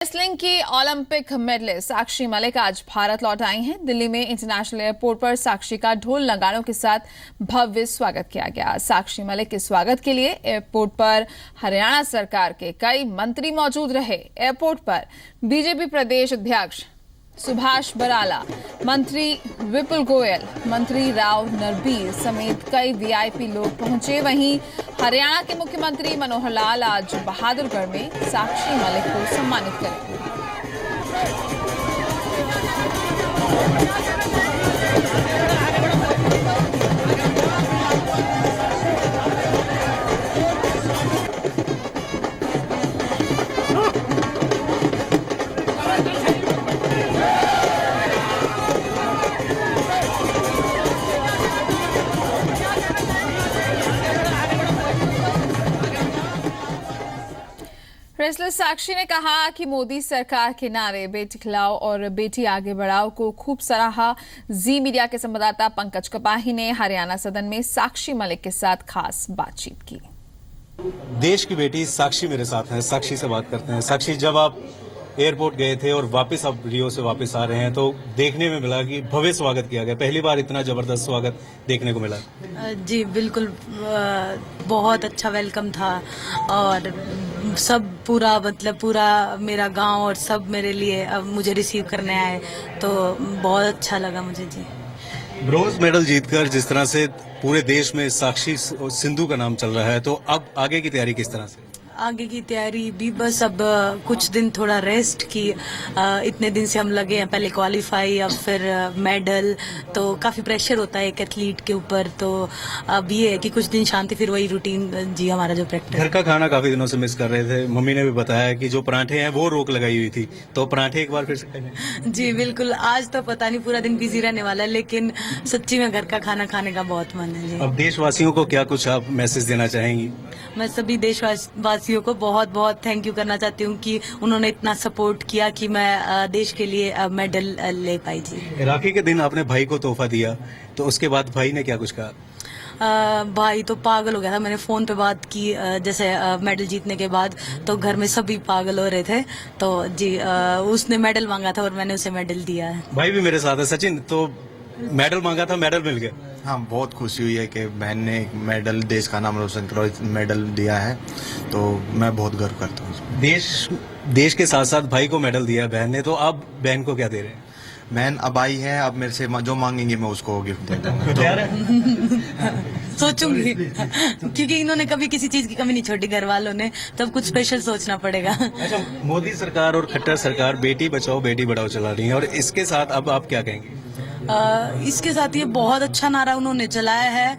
Wrestling की Olympic medallist Sakshi Malik आज भारत लौट आई हैं। दिल्ली में इंटरनेशनल एयरपोर्ट पर साक्षी का ढोल नगाड़ों के साथ भव्य स्वागत किया गया। साक्षी मलिक के स्वागत के लिए एयरपोर्ट पर हरियाणा सरकार के कई मंत्री मौजूद रहे। एयरपोर्ट पर बीजेपी प्रदेश अध्यक्ष सुभाष बराला, मंत्री विपुल गोयल, मंत्री राव नरबीर समेत कई वीआईपी लोग पहुंचे। वहीं हरियाणा के मुख्यमंत्री मनोहर लाल आज बहादुरगढ़ में साक्षी मलिक को सम्मानित करेंगे। रेसलर साक्षी ने कहा कि मोदी सरकार के नारे बेटी खिलाओ और बेटी आगे बढ़ाओ को खूब सराहा। जी मीडिया के संवाददाता पंकज कपाही ने हरियाणा सदन में साक्षी मलिक के साथ खास बातचीत की। देश की बेटी साक्षी मेरे साथ हैं। साक्षी से बात करते हैं। साक्षी, जब आप एयरपोर्ट गए थे और वापस आप रियो से वापस आ रहे हैं तो देखने में मिला कि भव्य स्वागत किया गया। पहली बार इतना जबरदस्त स्वागत देखने को मिला। जी बिल्कुल, बहुत अच्छा वेलकम था और सब पूरा मेरा गांव और सब मेरे लिए अब मुझे रिसीव करने आए तो बहुत अच्छा लगा मुझे। जी, ब्रोंज मेडल जीतकर जिस तरह से पूरे देश में साक्षी सिंधु का नाम चल रहा है, तो अब आगे की तैयारी किस तरह से? आगे की तैयारी भी बस अब कुछ दिन थोड़ा रेस्ट की। इतने दिन से हम लगे हैं, पहले क्वालिफाई अब फिर मेडल, तो काफी प्रेशर होता है एक एथलीट के ऊपर। तो अब ये है कि कुछ दिन शांति, फिर वही रूटीन जी हमारा जो प्रैक्टिस। घर का खाना काफी दिनों से मिस कर रहे थे। मम्मी ने भी बताया कि जो पराठे हैं वो रोक लगाई हुई थी, तो पराठे एक बार फिर से खाएंगे? जी बिल्कुल, आज तो पता नहीं पूरा दिन बिजी रहने वाला है, लेकिन सच्ची में घर का खाना खाने का बहुत मन है। जी, अब देशवासियों को क्या कुछ आप मैसेज देना चाहेंगी? मैं सभी देशवासियों को बहुत बहुत थैंक यू करना चाहती हूँ कि उन्होंने इतना सपोर्ट किया कि मैं देश के लिए मेडल ले पाई। जी, राखी के दिन आपने भाई को तोहफा दिया, तो उसके बाद भाई ने क्या कुछ कहा? भाई तो पागल हो गया था। मैंने फोन पे बात की जैसे मेडल जीतने के बाद, तो घर में सभी पागल हो रहे थे। तो जी उसने मेडल मांगा था और मैंने उसे मेडल दिया है। भाई भी मेरे साथ है। सचिन, तो मेडल मांगा था, मेडल मिल गया। हाँ, बहुत खुशी हुई है कि बहन ने एक मेडल, देश का नाम रोशन करो, मेडल दिया है, तो मैं बहुत गर्व करता हूँ। देश के साथ साथ भाई को मेडल दिया है बहन ने, तो आप बहन को क्या दे रहे हैं? बहन अब आई है, अब मेरे से जो मांगेंगे मैं उसको गिफ्ट दे दूंगा। सोचूंगी क्योंकि इन्होंने कभी किसी चीज की कमी नहीं छोड़ी घर वालों ने, तब कुछ स्पेशल सोचना पड़ेगा। अच्छा, मोदी सरकार और खट्टर सरकार बेटी बचाओ बेटी बढ़ाओ चला रही है, और इसके साथ अब आप क्या कहेंगे? इसके साथ ये बहुत अच्छा नारा उन्होंने चलाया है,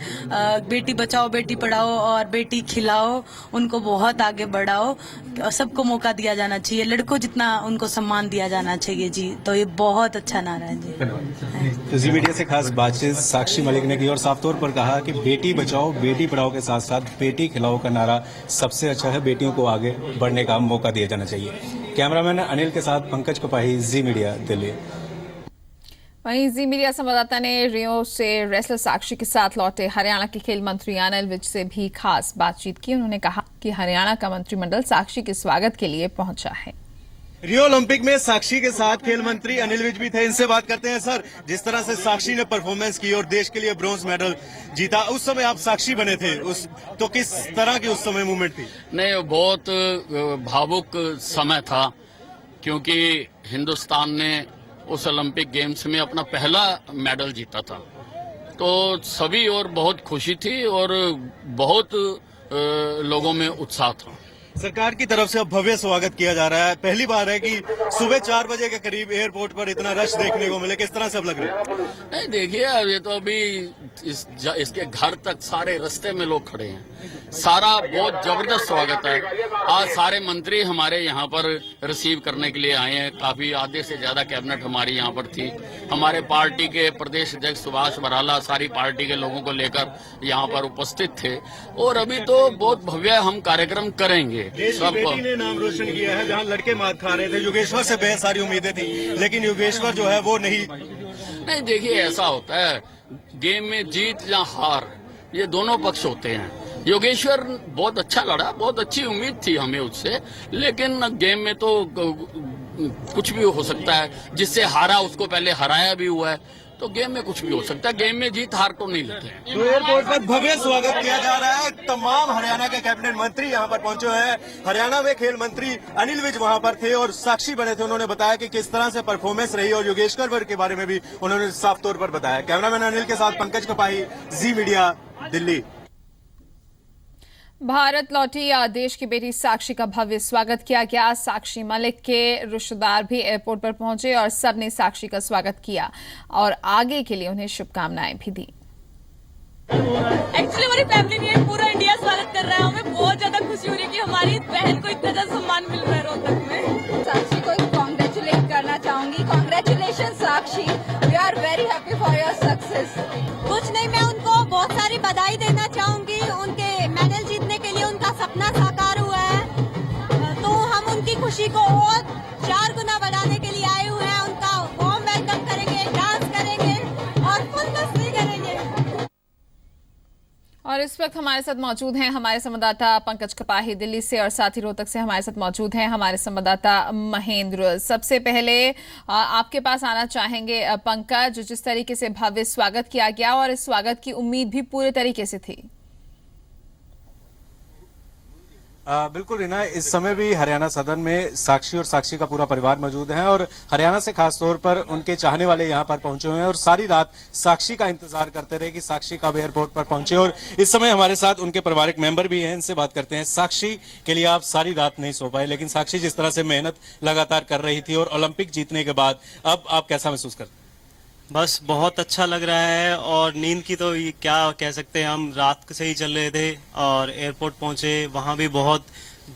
बेटी बचाओ बेटी पढ़ाओ और बेटी खिलाओ, उनको बहुत आगे बढ़ाओ। सबको मौका दिया जाना चाहिए, लड़कों जितना उनको सम्मान दिया जाना चाहिए। जी, तो ये बहुत अच्छा नारा है। जी, तो जी मीडिया से खास बातचीत साक्षी मलिक ने की और साफ तौर पर कहा कि बेटी बचाओ बेटी पढ़ाओ के साथ साथ बेटी खिलाओ का नारा सबसे अच्छा है। बेटियों को आगे बढ़ने का मौका दिया जाना चाहिए। कैमरामैन अनिल के साथ पंकज कपाही, जी मीडिया, दिल्ली। वहीं जी मीडिया संवाददाता ने रियो से रेसलर साक्षी के साथ लौटे हरियाणा के खेल मंत्री अनिल विज से भी खास बातचीत की। उन्होंने कहा कि हरियाणा का मंत्रिमंडल साक्षी के स्वागत के लिए पहुंचा है। रियो ओलंपिक में साक्षी के साथ खेल मंत्री अनिल विज भी थे। इनसे बात करते हैं। सर, जिस तरह से साक्षी ने परफॉर्मेंस की और देश के लिए ब्रोंज मेडल जीता, उस समय आप साक्षी बने थे, तो किस तरह की उस समय मूवमेंट थी? नहीं, बहुत भावुक समय था, क्योंकि हिंदुस्तान ने उस ओलंपिक गेम्स में अपना पहला मेडल जीता था। तो सभी और बहुत खुशी थी और बहुत लोगों में उत्साह था। सरकार की तरफ से अब भव्य स्वागत किया जा रहा है। पहली बार है कि सुबह 4 बजे के करीब एयरपोर्ट पर इतना रश देखने को मिले। किस तरह से अब लग रहा है? नहीं, देखिए, अब ये तो अभी इसके घर तक सारे रास्ते में लोग खड़े हैं। सारा बहुत जबरदस्त स्वागत है। आज सारे मंत्री हमारे यहाँ पर रिसीव करने के लिए आए हैं। काफी आधे से ज्यादा कैबिनेट हमारी यहाँ पर थी। हमारे पार्टी के प्रदेश अध्यक्ष सुभाष बराला सारी पार्टी के लोगों को लेकर यहाँ पर उपस्थित थे, और अभी तो बहुत भव्य हम कार्यक्रम करेंगे। बेटी ने नाम रोशन किया है। जहाँ लड़के मात खा रहे थे, योगेश्वर से बेहद सारी उम्मीदें थी, लेकिन योगेश्वर जो है वो नहीं। देखिए, ऐसा होता है गेम में, जीत या हार ये दोनों पक्ष होते हैं। योगेश्वर बहुत अच्छा लड़ा, बहुत अच्छी उम्मीद थी हमें उससे, लेकिन गेम में तो कुछ भी हो सकता है। जिससे हारा उसको पहले हराया भी हुआ है, तो गेम में कुछ भी हो सकता है। गेम में जीत हार को नहीं लेते। तो एयरपोर्ट पर भव्य स्वागत किया जा रहा है। तमाम हरियाणा के कैबिनेट मंत्री यहाँ पर पहुंचे हैं। हरियाणा में खेल मंत्री अनिल विज वहाँ पर थे और साक्षी बने थे। उन्होंने बताया कि किस तरह से परफॉर्मेंस रही और योगेश्वर के बारे में भी उन्होंने साफ तौर पर बताया। कैमरामैन अनिल के साथ पंकज कपाही, जी मीडिया, दिल्ली। भारत लौटी देश की बेटी साक्षी का भव्य स्वागत किया गया। साक्षी मलिक के रिश्तेदार भी एयरपोर्ट पर पहुंचे और सबने साक्षी का स्वागत किया और आगे के लिए उन्हें शुभकामनाएं भी दी। एक्चुअली हमारी फैमिली नहीं है, पूरा इंडिया स्वागत कर रहा है। हमें बहुत ज्यादा खुशी हो रही है कि हमारी बहन को इतना ज्यादा सम्मान मिल रहा है रोहतक में। साक्षी को कॉन्ग्रेचुलेट करना चाहूंगी। Congratulation Sakshi, we are very happy for your success. कुछ नहीं, मैं उनको बहुत सारी बधाई देना चाहूंगी। उनके मेडल जीतने के लिए उनका सपना साकार हुआ है, तो हम उनकी खुशी को और 4 गुना बढ़ाने के लिए आए हुए हैं। उनका वार्म वेलकम करेंगे, डांस करेंगे और फुल मस्ती करेंगे। और इस वक्त हमारे साथ मौजूद हैं हमारे संवाददाता पंकज कपाही दिल्ली से और साथ ही रोहतक से हमारे साथ मौजूद हैं हमारे संवाददाता महेंद्र। सबसे पहले आपके पास आना चाहेंगे पंकज, जिस तरीके से भव्य स्वागत किया गया और इस स्वागत की उम्मीद भी पूरे तरीके से थी। बिल्कुल रीना, इस समय भी हरियाणा सदन में साक्षी और साक्षी का पूरा परिवार मौजूद है और हरियाणा से खास तौर पर उनके चाहने वाले यहाँ पर पहुंचे हुए हैं और सारी रात साक्षी का इंतजार करते रहे कि साक्षी कब एयरपोर्ट पर पहुंचे। और इस समय हमारे साथ उनके पारिवारिक मेंबर भी हैं, इनसे बात करते हैं। साक्षी के लिए आप सारी रात नहीं सो पाए, लेकिन साक्षी जिस तरह से मेहनत लगातार कर रही थी और ओलंपिक जीतने के बाद अब आप कैसा महसूस करते हैं? बस बहुत अच्छा लग रहा है और नींद की तो ये क्या कह सकते हैं, हम रात से ही चल रहे थे और एयरपोर्ट पहुंचे, वहां भी बहुत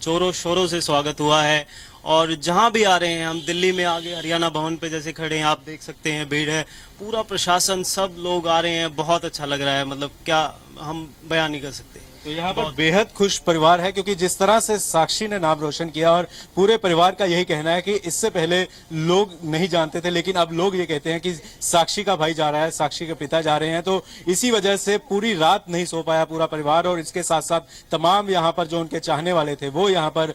जोरों शोरों से स्वागत हुआ है। और जहां भी आ रहे हैं, हम दिल्ली में आगे हरियाणा भवन पे जैसे खड़े हैं, आप देख सकते हैं भीड़ है, पूरा प्रशासन, सब लोग आ रहे हैं। बहुत अच्छा लग रहा है, मतलब क्या हम बयान नहीं कर सकते। तो यहाँ पर बेहद खुश परिवार है क्योंकि जिस तरह से साक्षी ने नाम रोशन किया और पूरे परिवार का यही कहना है कि इससे पहले लोग नहीं जानते थे, लेकिन अब लोग ये कहते हैं कि साक्षी का भाई जा रहा है, साक्षी के पिता जा रहे हैं। तो इसी वजह से पूरी रात नहीं सो पाया पूरा परिवार और इसके साथ साथ तमाम यहाँ पर जो उनके चाहने वाले थे वो यहाँ पर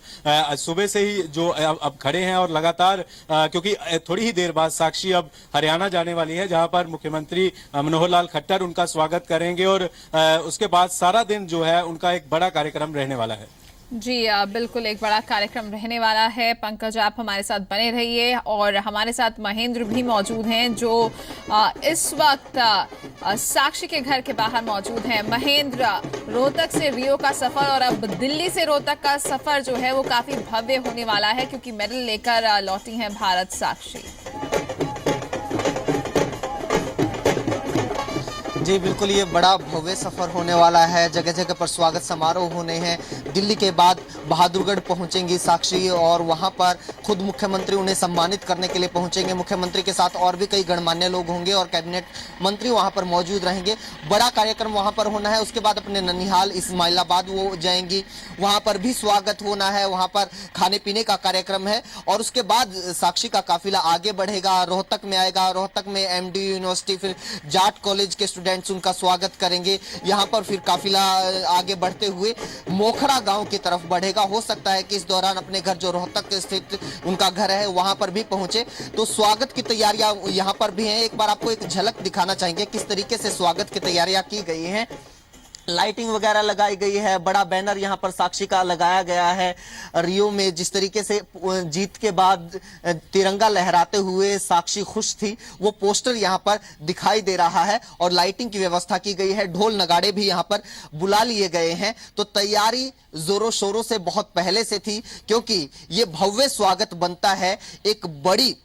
सुबह से ही जो अब खड़े हैं और लगातार क्योंकि थोड़ी ही देर बाद साक्षी अब हरियाणा जाने वाली है, जहाँ पर मुख्यमंत्री मनोहर लाल खट्टर उनका स्वागत करेंगे और उसके बाद सारा दिन जो है उनका एक बड़ा कार्यक्रम रहने वाला है। जी बिल्कुल, एक बड़ा कार्यक्रम रहने वाला है। पंकज, आप हमारे साथ बने रहिए और हमारे साथ महेंद्र भी मौजूद हैं जो इस वक्त साक्षी के घर के बाहर मौजूद हैं। महेंद्र, रोहतक से रियो का सफर और अब दिल्ली से रोहतक का सफर जो है वो काफी भव्य होने वाला है क्योंकि मेडल लेकर लौटी हैं भारत साक्षी। जी बिल्कुल, ये बड़ा भव्य सफर होने वाला है। जगह जगह पर स्वागत समारोह होने हैं। दिल्ली के बाद बहादुरगढ़ पहुंचेंगी साक्षी और वहां पर खुद मुख्यमंत्री उन्हें सम्मानित करने के लिए पहुंचेंगे। मुख्यमंत्री के साथ और भी कई गणमान्य लोग होंगे और कैबिनेट मंत्री वहां पर मौजूद रहेंगे। बड़ा कार्यक्रम वहां पर होना है। उसके बाद अपने ननिहाल इस्माइलाबाद वो जाएंगी, वहां पर भी स्वागत होना है। वहां पर खाने पीने का कार्यक्रम है और उसके बाद साक्षी का काफिला आगे बढ़ेगा, रोहतक में आएगा। रोहतक में MD यूनिवर्सिटी, फिर जाट कॉलेज के स्टूडेंट्स उनका स्वागत करेंगे। यहाँ पर फिर काफिला आगे बढ़ते हुए मोखरा गांव की तरफ बढ़ेगा। हो सकता है कि इस दौरान अपने घर जो रोहतक स्थित उनका घर है वहां पर भी पहुंचे। तो स्वागत की तैयारियां यहाँ पर भी हैं। एक बार आपको एक झलक दिखाना चाहेंगे किस तरीके से स्वागत की तैयारियां की गई हैं। लाइटिंग वगैरह लगाई गई है, बड़ा बैनर यहाँ पर साक्षी का लगाया गया है। रियो में जिस तरीके से जीत के बाद तिरंगा लहराते हुए साक्षी खुश थी, वो पोस्टर यहाँ पर दिखाई दे रहा है और लाइटिंग की व्यवस्था की गई है। ढोल नगाड़े भी यहाँ पर बुला लिए गए हैं। तो तैयारी जोरों शोरों से बहुत पहले से थी क्योंकि ये भव्य स्वागत बनता है। एक बड़ी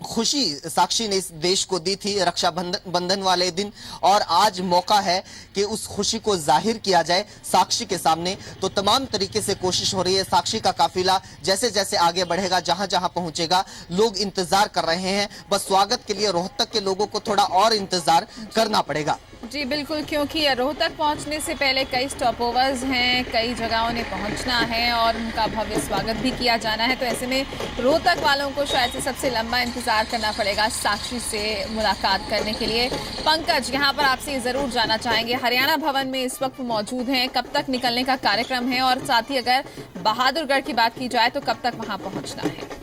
खुशी साक्षी ने इस देश को दी थी रक्षा बंधन वाले दिन और आज मौका है कि उस खुशी को जाहिर किया जाए साक्षी के सामने। तो तमाम तरीके से कोशिश हो रही है। साक्षी का काफिला जैसे जैसे आगे बढ़ेगा, जहां जहां पहुंचेगा, लोग इंतजार कर रहे हैं। बस स्वागत के लिए रोहतक के लोगों को थोड़ा और इंतजार करना पड़ेगा। जी बिल्कुल, क्योंकि रोहतक पहुंचने से पहले कई स्टॉप ओवर्स हैं, कई जगहों ने पहुंचना है और उनका भव्य स्वागत भी किया जाना है। तो ऐसे में रोहतक वालों को शायद से सबसे लंबा इंतजार इंतजार करना पड़ेगा साक्षी से मुलाकात करने के लिए। पंकज, यहाँ पर आपसे जरूर जानना चाहेंगे, हरियाणा भवन में इस वक्त मौजूद हैं, कब तक निकलने का कार्यक्रम है और साथ ही अगर बहादुरगढ़ की बात की जाए तो कब तक वहां पहुंचना है?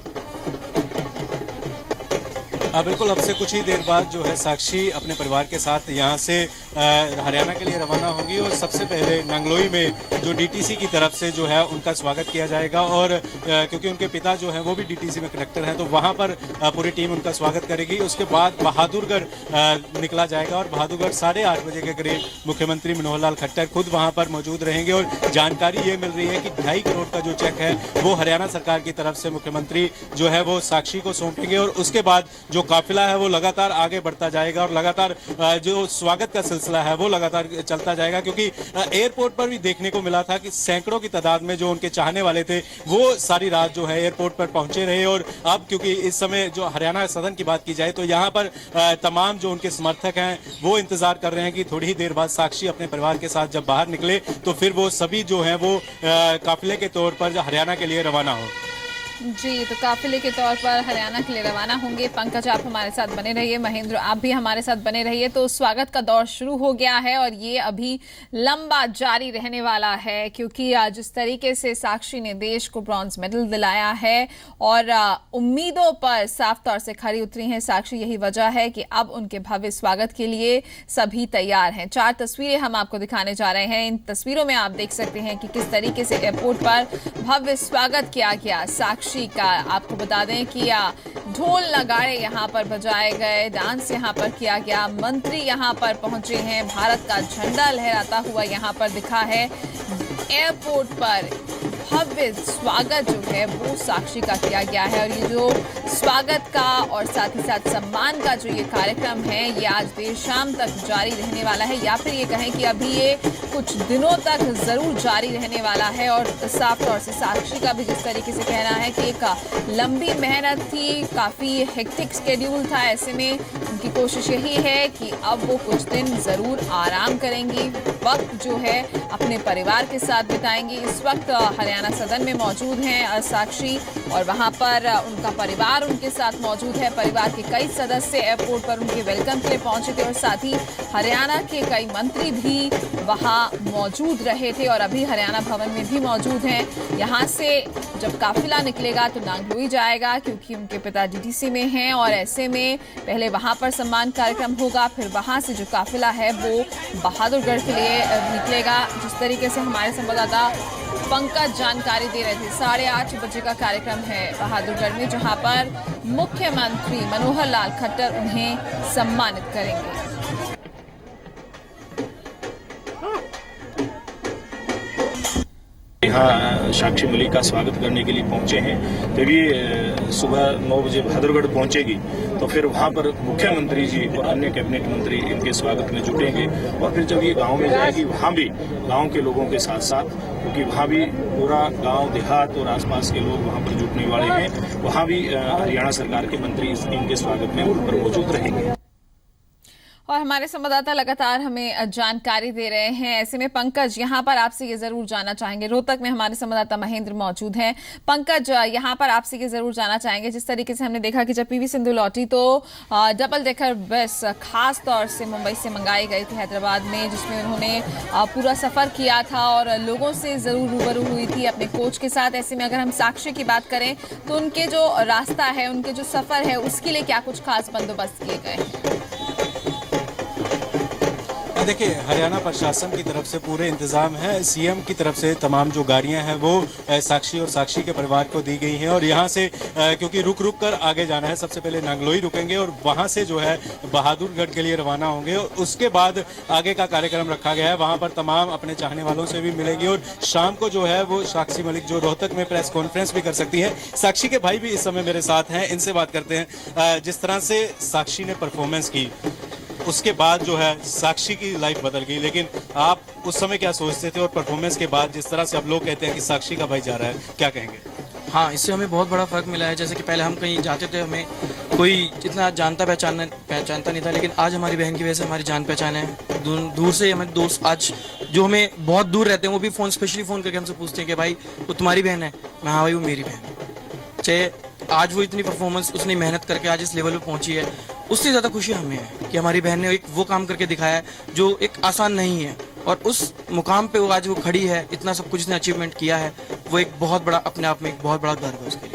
बिल्कुल, अब से कुछ ही देर बाद जो है साक्षी अपने परिवार के साथ यहाँ से हरियाणा के लिए रवाना होंगी और सबसे पहले नंगलोई में जो डीटीसी की तरफ से जो है उनका स्वागत किया जाएगा और क्योंकि उनके पिता जो हैं वो भी डीटीसी में कंडक्टर हैं तो वहाँ पर पूरी टीम उनका स्वागत करेगी। उसके बाद बहादुरगढ़ निकला जाएगा और बहादुरगढ़ 8:30 बजे के करीब मुख्यमंत्री मनोहर लाल खट्टर खुद वहाँ पर मौजूद रहेंगे और जानकारी ये मिल रही है कि 2.5 करोड़ का जो चेक है वो हरियाणा सरकार की तरफ से मुख्यमंत्री जो है वो साक्षी को सौंपेंगे और उसके बाद जो काफिला है वो लगातार आगे बढ़ता जाएगा और लगातार जो स्वागत का सिलसिला है वो लगातार चलता जाएगा, क्योंकि एयरपोर्ट पर भी देखने को मिला था कि सैकड़ों की तादाद में जो उनके चाहने वाले थे वो सारी रात जो है एयरपोर्ट पर पहुंचे रहे। और अब क्योंकि इस समय जो हरियाणा सदन की बात की जाए तो यहाँ पर तमाम जो उनके समर्थक हैं वो इंतजार कर रहे हैं कि थोड़ी ही देर बाद साक्षी अपने परिवार के साथ जब बाहर निकले तो फिर वो सभी जो है वो काफिले के तौर पर हरियाणा के लिए रवाना हो। जी, तो काफिले के तौर पर हरियाणा के लिए रवाना होंगे। पंकज, आप हमारे साथ बने रहिए, महेंद्र आप भी हमारे साथ बने रहिए। तो स्वागत का दौर शुरू हो गया है और ये अभी लंबा जारी रहने वाला है, क्योंकि जिस तरीके से साक्षी ने देश को ब्रॉन्ज मेडल दिलाया है और उम्मीदों पर साफ तौर से खरी उतरी हैं साक्षी, यही वजह है कि अब उनके भव्य स्वागत के लिए सभी तैयार हैं। 4 तस्वीरें हम आपको दिखाने जा रहे हैं। इन तस्वीरों में आप देख सकते हैं कि किस तरीके से एयरपोर्ट पर भव्य स्वागत किया गया साक्षी का। आपको बता दें कि ढोल नगाड़े यहाँ पर बजाए गए, डांस यहाँ पर किया गया, मंत्री यहाँ पर पहुंचे हैं, भारत का झंडा लहराता हुआ यहाँ पर दिखा है। एयरपोर्ट पर भव्य स्वागत जो है वो साक्षी का किया गया है और ये जो स्वागत का और साथ ही साथ सम्मान का जो ये कार्यक्रम है ये आज देर शाम तक जारी रहने वाला है, या फिर ये कहें कि अभी ये कुछ दिनों तक जरूर जारी रहने वाला है। और साफ तौर से साक्षी का भी जिस तरीके से कहना है कि एक लंबी मेहनत थी, काफी हेक्टिक शेड्यूल था, ऐसे में उनकी कोशिश यही है कि अब वो कुछ दिन जरूर आराम करेंगी, वक्त जो है अपने परिवार के साथ बिताएंगी। इस वक्त हरियाणा सदन में मौजूद हैं साक्षी और वहां पर उनका परिवार उनके साथ मौजूद है। परिवार के कई सदस्य एयरपोर्ट पर उनके वेलकम के लिए पहुंचे थे और साथ ही हरियाणा के कई मंत्री भी वहां मौजूद रहे थे और अभी हरियाणा भवन में भी मौजूद हैं। यहाँ से जब काफिला निकलेगा तो नांगलोई जाएगा, क्योंकि उनके पिता डीटीसी में हैं और ऐसे में पहले वहां पर सम्मान कार्यक्रम होगा, फिर वहां से जो काफिला है वो बहादुरगढ़ के लिए निकलेगा। जिस तरीके से हमारे संवाददाता पंकज जानकारी दे रहे थे, 8:30 बजे का कार्यक्रम है बहादुरगढ़ में, जहां पर मुख्यमंत्री मनोहर लाल खट्टर उन्हें सम्मानित करेंगे। यहाँ साक्षी मलिक का स्वागत करने के लिए पहुंचे हैं। जब ये सुबह 9 बजे बहादुरगढ़ पहुंचेगी तो फिर वहाँ पर मुख्यमंत्री जी और अन्य कैबिनेट मंत्री इनके स्वागत में जुटेंगे और फिर जब ये गांव में जाएगी वहाँ भी गांव के लोगों के साथ साथ, क्योंकि वहाँ भी पूरा गांव देहात और आसपास के लोग वहाँ पर जुटने वाले हैं, वहाँ भी हरियाणा सरकार के मंत्री इनके स्वागत में उन पर मौजूद रहेंगे। और हमारे संवाददाता लगातार हमें जानकारी दे रहे हैं। ऐसे में पंकज, यहाँ पर आपसे ये जरूर जानना चाहेंगे, रोहतक में हमारे संवाददाता महेंद्र मौजूद हैं। पंकज, यहाँ पर आपसे ये जरूर जानना चाहेंगे, जिस तरीके से हमने देखा कि जब पीवी सिंधु लौटी तो डबल डेकर बस खास तौर से मुंबई से मंगाई गई थी हैदराबाद में, जिसमें उन्होंने पूरा सफर किया था और लोगों से जरूर रूबरू हुई थी अपने कोच के साथ। ऐसे में अगर हम साक्षी की बात करें तो उनके जो रास्ता है, उनके जो सफर है, उसके लिए क्या कुछ खास बंदोबस्त किए गए हैं? देखिए, हरियाणा प्रशासन की तरफ से पूरे इंतजाम है। सीएम की तरफ से तमाम जो गाड़ियां हैं वो साक्षी और साक्षी के परिवार को दी गई हैं और यहाँ से क्योंकि रुक रुक कर आगे जाना है, सबसे पहले नांगलोई रुकेंगे और वहाँ से जो है बहादुरगढ़ के लिए रवाना होंगे और उसके बाद आगे का कार्यक्रम रखा गया है। वहाँ पर तमाम अपने चाहने वालों से भी मिलेंगे और शाम को जो है वो साक्षी मलिक जो रोहतक में प्रेस कॉन्फ्रेंस भी कर सकती है। साक्षी के भाई भी इस समय मेरे साथ हैं, इनसे बात करते हैं। जिस तरह से साक्षी ने परफॉर्मेंस की उसके बाद जो है साक्षी की लाइफ बदल गई, लेकिन आप उस समय क्या सोचते थे और परफॉर्मेंस के बाद जिस तरह से अब लोग कहते हैं कि साक्षी का भाई जा रहा है, क्या कहेंगे? हाँ, इससे हमें बहुत बड़ा फ़र्क मिला है। जैसे कि पहले हम कहीं जाते थे, हमें कोई इतना जानता पहचानता नहीं था, लेकिन आज हमारी बहन की वजह से हमारी जान पहचान है। दूर से हमारे दोस्त आज जो हमें बहुत दूर रहते हैं वो भी स्पेशली फ़ोन करके हमसे पूछते हैं कि भाई वो तुम्हारी बहन है? मैं हाँ भाई वो मेरी बहन है। चाहे आज वो इतनी परफॉर्मेंस, उसने मेहनत करके आज इस लेवल पे पहुंची है, उससे ज़्यादा खुशी हमें है कि हमारी बहन ने एक वो काम करके दिखाया है जो एक आसान नहीं है, और उस मुकाम पे वो आज वो खड़ी है, इतना सब कुछ उसने अचीवमेंट किया है, वो एक बहुत बड़ा, अपने आप में एक बहुत बड़ा गर्व है उसके लिए।